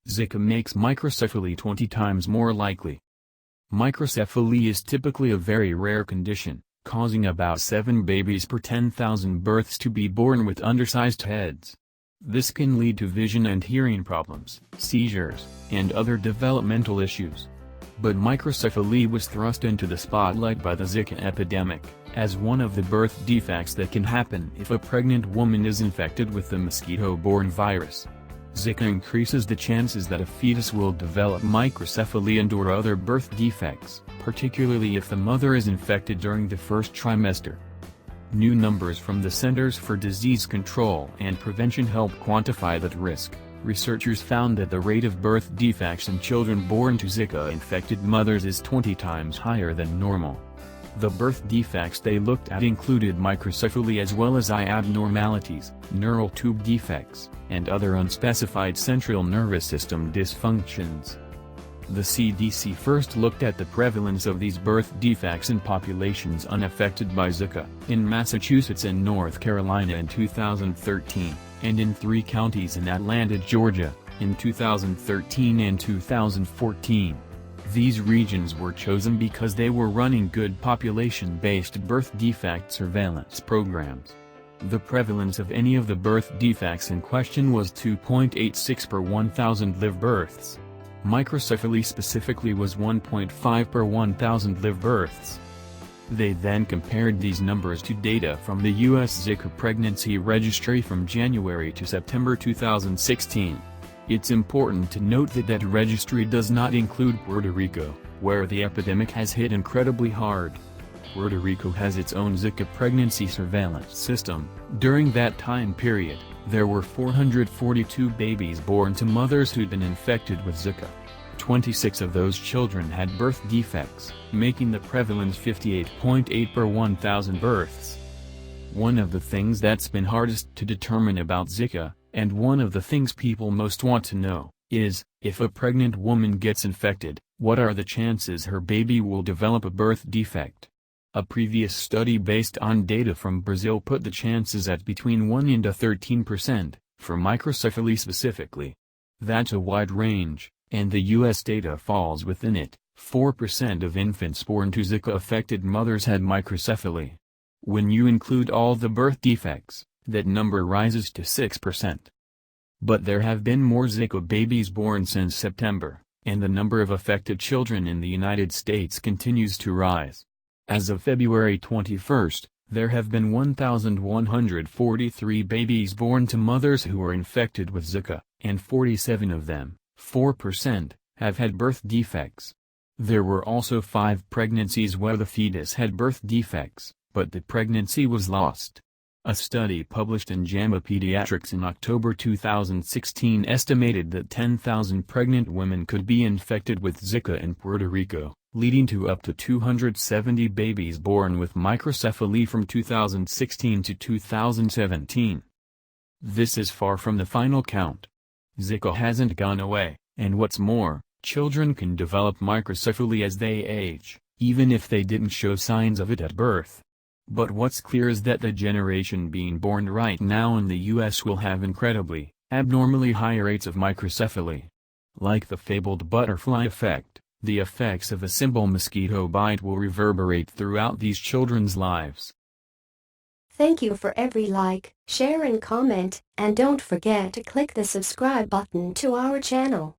Zika makes microcephaly 20 times more likely. Microcephaly is typically a very rare condition, causing about 7 babies per 10,000 births to be born with undersized heads. This can lead to vision and hearing problems, seizures, and other developmental issues. But microcephaly was thrust into the spotlight by the Zika epidemic, as one of the birth defects that can happen if a pregnant woman is infected with the mosquito-borne virus. Zika increases the chances that a fetus will develop microcephaly and/or other birth defects, particularly if the mother is infected during the first trimester. New numbers from the Centers for Disease Control and Prevention help quantify that risk. Researchers found that the rate of birth defects in children born to Zika-infected mothers is 20 times higher than normal. The birth defects they looked at included microcephaly as well as eye abnormalities, neural tube defects, and other unspecified central nervous system dysfunctions. The CDC first looked at the prevalence of these birth defects in populations unaffected by Zika, in Massachusetts and North Carolina in 2013, and in 3 counties in Atlanta, Georgia, in 2013 and 2014. These regions were chosen because they were running good population-based birth defect surveillance programs. The prevalence of any of the birth defects in question was 2.86 per 1,000 live births. Microcephaly specifically was 1.5 per 1,000 live births. They then compared these numbers to data from the U.S. Zika Pregnancy Registry from January to September 2016. It's important to note that that registry does not include Puerto Rico, where the epidemic has hit incredibly hard. Puerto Rico has its own Zika pregnancy surveillance system. During that time period, there were 442 babies born to mothers who'd been infected with Zika. 26 of those children had birth defects, making the prevalence 58.8 per 1,000 births. One of the things that's been hardest to determine about Zika, and one of the things people most want to know, is, if a pregnant woman gets infected, what are the chances her baby will develop a birth defect? A previous study based on data from Brazil put the chances at between 1 and 13%, for microcephaly specifically. That's a wide range, and the U.S. data falls within it. 4% of infants born to Zika-affected mothers had microcephaly. When you include all the birth defects, that number rises to 6%. But there have been more Zika babies born since September, and the number of affected children in the United States continues to rise. As of February 21, there have been 1,143 babies born to mothers who are infected with Zika, and 47 of them, 4%, have had birth defects. There were also 5 pregnancies where the fetus had birth defects, but the pregnancy was lost. A study published in JAMA Pediatrics in October 2016 estimated that 10,000 pregnant women could be infected with Zika in Puerto Rico, leading to up to 270 babies born with microcephaly from 2016 to 2017. This is far from the final count. Zika hasn't gone away, and what's more, children can develop microcephaly as they age, even if they didn't show signs of it at birth. But what's clear is that the generation being born right now in the U.S. will have incredibly, abnormally high rates of microcephaly. Like the fabled butterfly effect, the effects of a simple mosquito bite will reverberate throughout these children's lives. Thank you for every like, share and comment, and don't forget to click the subscribe button to our channel.